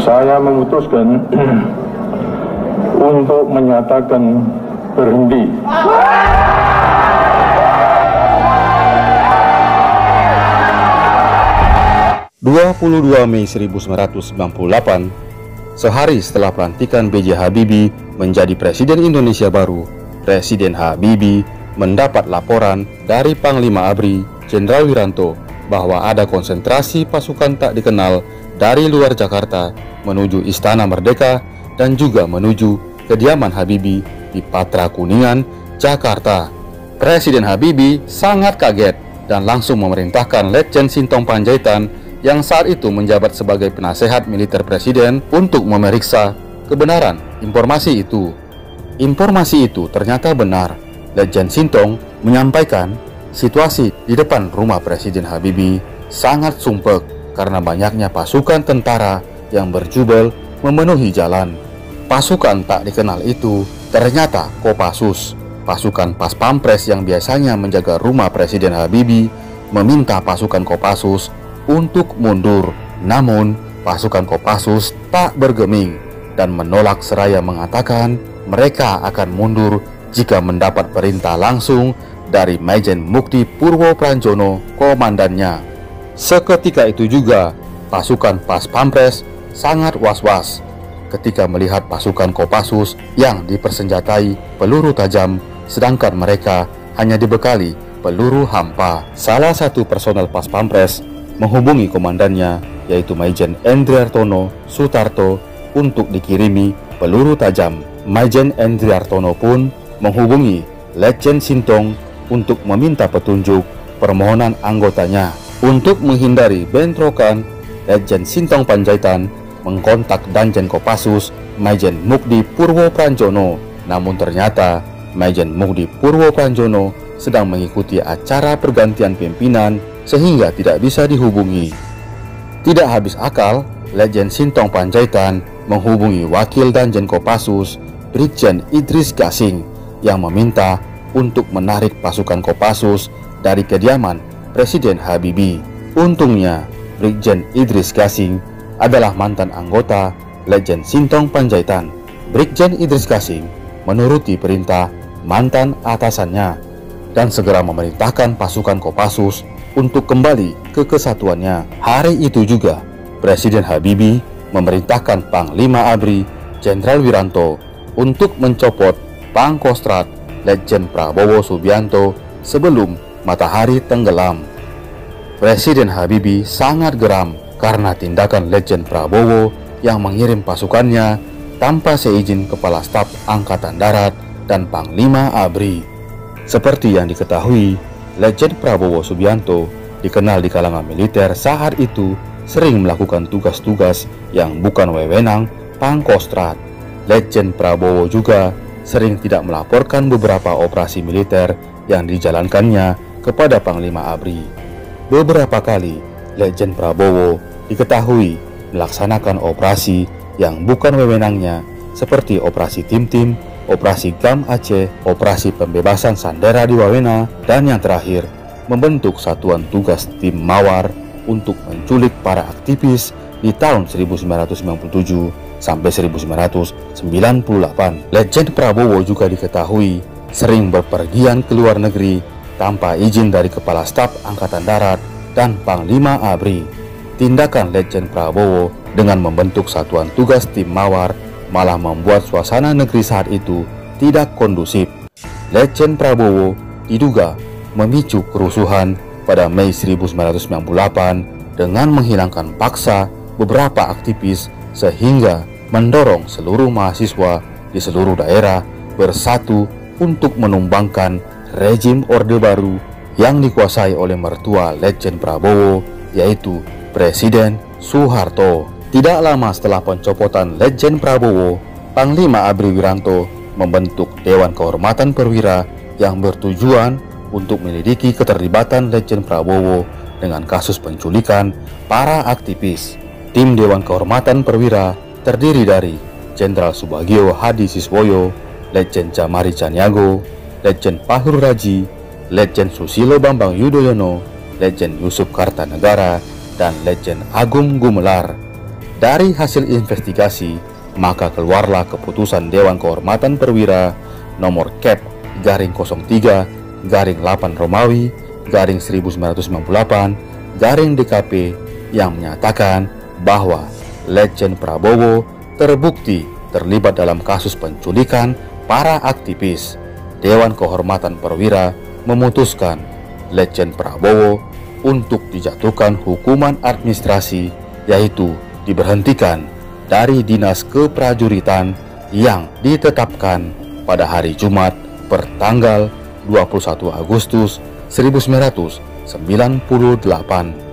Saya memutuskan untuk menyatakan berhenti. (22 Mei 1998), sehari setelah pelantikan B.J. Habibie menjadi Presiden Indonesia baru, Presiden Habibie mendapat laporan dari Panglima ABRI Jenderal Wiranto bahwa ada konsentrasi pasukan tak dikenal dari luar Jakarta menuju Istana Merdeka dan juga menuju kediaman Habibie di Patra Kuningan, Jakarta. Presiden Habibie sangat kaget dan langsung memerintahkan Letjen Sintong Panjaitan yang saat itu menjabat sebagai penasehat militer presiden untuk memeriksa kebenaran informasi itu. Informasi itu ternyata benar. Letjen Sintong menyampaikan situasi di depan rumah Presiden Habibie sangat sumpek karena banyaknya pasukan tentara yang berjubel memenuhi jalan. Pasukan tak dikenal itu ternyata Kopassus, pasukan Pas Pampres yang biasanya menjaga rumah Presiden Habibie, meminta pasukan Kopassus untuk mundur. Namun pasukan Kopassus tak bergeming dan menolak seraya mengatakan mereka akan mundur jika mendapat perintah langsung dari Maijen Mukti Purwo Pranjono, komandannya. Seketika itu juga pasukan Pas Pampres sangat was-was ketika melihat pasukan Kopassus yang dipersenjatai peluru tajam, sedangkan mereka hanya dibekali peluru hampa. Salah satu personel Pas Pampres menghubungi komandannya, yaitu Maijen Endriartono Sutarto, untuk dikirimi peluru tajam. Maijen Endriartono pun menghubungi Letjen Sintong untuk meminta petunjuk permohonan anggotanya. Untuk menghindari bentrokan, Letjen Sintong Panjaitan mengkontak Danjen Kopassus Maijen Mukdi Purwo Pranjono. Namun ternyata Maijen Mukdi Purwo Pranjono sedang mengikuti acara pergantian pimpinan sehingga tidak bisa dihubungi. Tidak habis akal, Letjen Sintong Panjaitan menghubungi wakil Danjen Kopassus Brigjen Idris Gasing yang meminta untuk menarik pasukan Kopassus dari kediaman Presiden Habibie. Untungnya Brigjen Idris Gasing adalah mantan anggota Letjen Sintong Panjaitan. Brigjen Idris Gasing menuruti perintah mantan atasannya dan segera memerintahkan pasukan Kopassus untuk kembali ke kesatuannya. Hari itu juga Presiden Habibie memerintahkan Panglima ABRI Jenderal Wiranto untuk mencopot Pangkostrat Letjen Prabowo Subianto sebelum matahari tenggelam. Presiden Habibie sangat geram karena tindakan Letjen Prabowo yang mengirim pasukannya tanpa seizin Kepala Staf Angkatan Darat dan Panglima ABRI. Seperti yang diketahui, Letjen Prabowo Subianto dikenal di kalangan militer saat itu sering melakukan tugas-tugas yang bukan wewenang Pangkostrat. Letjen Prabowo juga sering tidak melaporkan beberapa operasi militer yang dijalankannya kepada Panglima ABRI. Beberapa kali Letjen Prabowo diketahui melaksanakan operasi yang bukan wewenangnya seperti operasi Tim-Tim, operasi GAM Aceh, operasi pembebasan Sandera di Wawena, dan yang terakhir membentuk satuan tugas Tim Mawar untuk menculik para aktivis di tahun 1997 sampai 1998. Letjen Prabowo juga diketahui sering berpergian ke luar negeri tanpa izin dari Kepala Staf Angkatan Darat dan Panglima ABRI. Tindakan Letjen Prabowo dengan membentuk satuan tugas Tim Mawar malah membuat suasana negeri saat itu tidak kondusif. Letjen Prabowo diduga memicu kerusuhan pada Mei 1998 dengan menghilangkan paksa beberapa aktivis sehingga mendorong seluruh mahasiswa di seluruh daerah bersatu untuk menumbangkan rezim Orde Baru yang dikuasai oleh mertua Letjen Prabowo, yaitu Presiden Soeharto. Tidak lama setelah pencopotan Letjen Prabowo, Panglima ABRI Wiranto membentuk Dewan Kehormatan Perwira yang bertujuan untuk menyelidiki keterlibatan Letjen Prabowo dengan kasus penculikan para aktivis. Tim Dewan Kehormatan Perwira terdiri dari Jenderal Subagio Hadi Siswoyo, Letjen Jamari Caniago, Letjen Fahru Raji, Letjen Susilo Bambang Yudhoyono, Letjen Yusuf Kartanegara, dan Letjen Agung Gumelar. Dari hasil investigasi, maka keluarlah keputusan Dewan Kehormatan Perwira nomor Kep garing 03 garing 8 Romawi garing 1998 garing DKP yang menyatakan bahwa Letjen Prabowo terbukti terlibat dalam kasus penculikan para aktivis. Dewan Kehormatan Perwira memutuskan Letjen Prabowo untuk dijatuhkan hukuman administrasi, yaitu diberhentikan dari Dinas Keprajuritan yang ditetapkan pada hari Jumat pertanggal 21 Agustus 1998.